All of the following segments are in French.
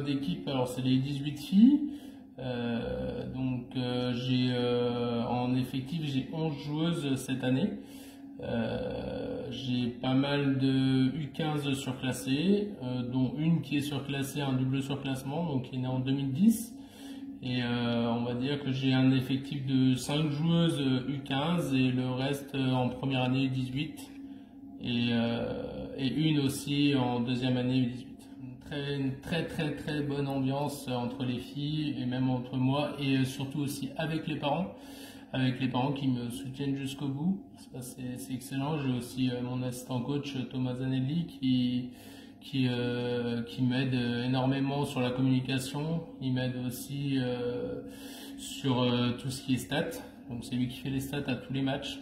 D'équipe, alors c'est les 18 filles, j'ai en effectif j'ai 11 joueuses cette année, j'ai pas mal de U15 surclassées, dont une qui est surclassée, un double surclassement, donc qui est née en 2010, et on va dire que j'ai un effectif de 5 joueuses U15 et le reste en première année U18 et une aussi en deuxième année U18. Une très bonne ambiance entre les filles et même entre moi et surtout aussi avec les parents qui me soutiennent jusqu'au bout. C'est excellent. J'ai aussi mon assistant coach Thomas Zanelli qui m'aide énormément sur la communication. Il m'aide aussi sur tout ce qui est stats. Donc c'est lui qui fait les stats à tous les matchs.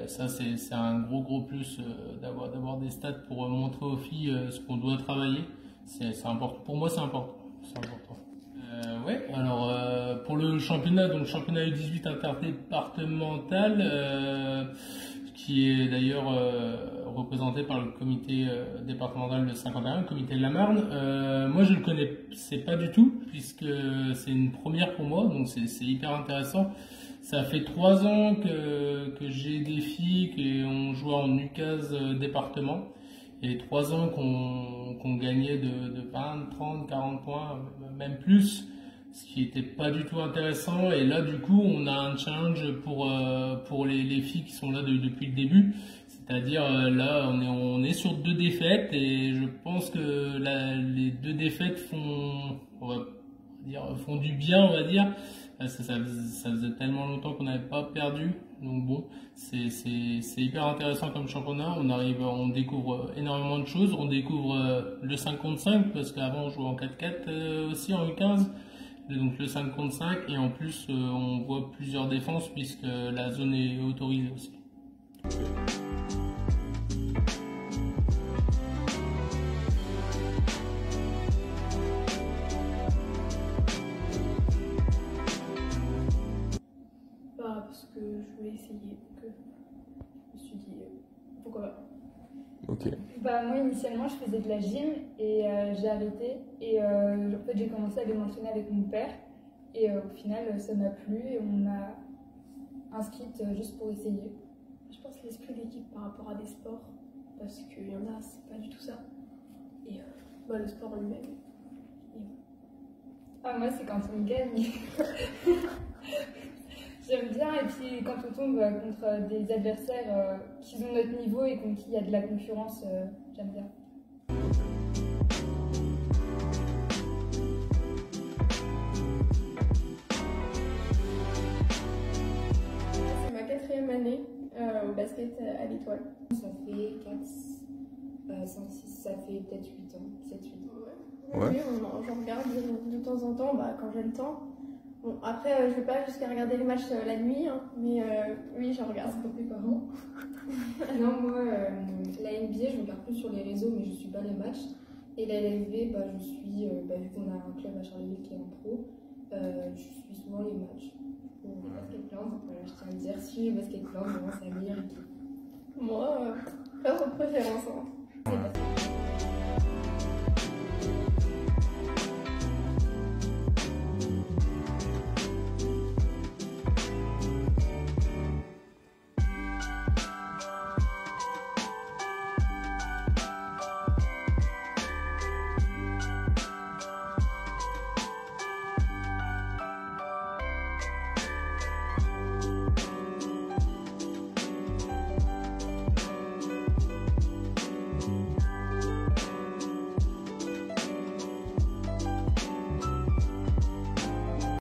Ça c'est un gros plus d'avoir des stats pour montrer aux filles ce qu'on doit travailler. C'est important. Pour moi c'est important. Ouais, alors pour le championnat, donc championnat U18 interdépartemental, qui est d'ailleurs représenté par le comité départemental de Saint-Quentin, le comité de la Marne. Moi je le connaissais pas du tout puisque c'est une première pour moi, donc c'est hyper intéressant. Ça fait 3 ans que j'ai des filles qui ont joué en U15 département et 3 ans qu'on gagnait de 20, 30, 40 points, même plus, ce qui n'était pas du tout intéressant. Et là, du coup, on a un challenge pour les filles qui sont là depuis le début. C'est-à-dire, là, on est sur 2 défaites et je pense que les 2 défaites font du bien, on va dire. Ça faisait tellement longtemps qu'on n'avait pas perdu, donc bon, c'est hyper intéressant comme championnat. On découvre énormément de choses, on découvre le 5 contre 5 parce qu'avant on jouait en 4-4 aussi en U15, donc le 5 contre 5 et en plus on voit plusieurs défenses puisque la zone est autorisée aussi. Parce que je voulais essayer, donc je me suis dit pourquoi pas. Ok. Bah, moi initialement je faisais de la gym et j'ai arrêté et en fait j'ai commencé à aller m'entraîner avec mon père et au final ça m'a plu et on m'a inscrite juste pour essayer. Je pense l'esprit d'équipe par rapport à des sports, parce qu'il y en a c'est pas du tout ça, et le sport en lui-même. Ah moi c'est quand on gagne. J'aime bien, et puis quand on tombe contre des adversaires qui ont notre niveau et contre qui il y a de la concurrence, j'aime bien. C'est ma 4e année au basket à l'Étoile. Ça fait 4, 5, 6, ça fait peut-être 8 ans, 7-8 ans. Ouais. Oui, j'en regarde de temps en temps quand j'ai le temps. Bon, après, je vais pas jusqu'à regarder les matchs la nuit, hein, mais oui, j'en regarde. C'est pour tes parents. Non, moi, la NBA, je regarde plus sur les réseaux, mais je suis pas les matchs. Et la LFB, je suis, vu qu'on a un club à Charleville qui est en pro, je suis souvent les matchs. Pour Basketland, voilà, je tiens à dire, si Basketland, moi, Samir et qui. Moi, pas trop de préférence. Hein.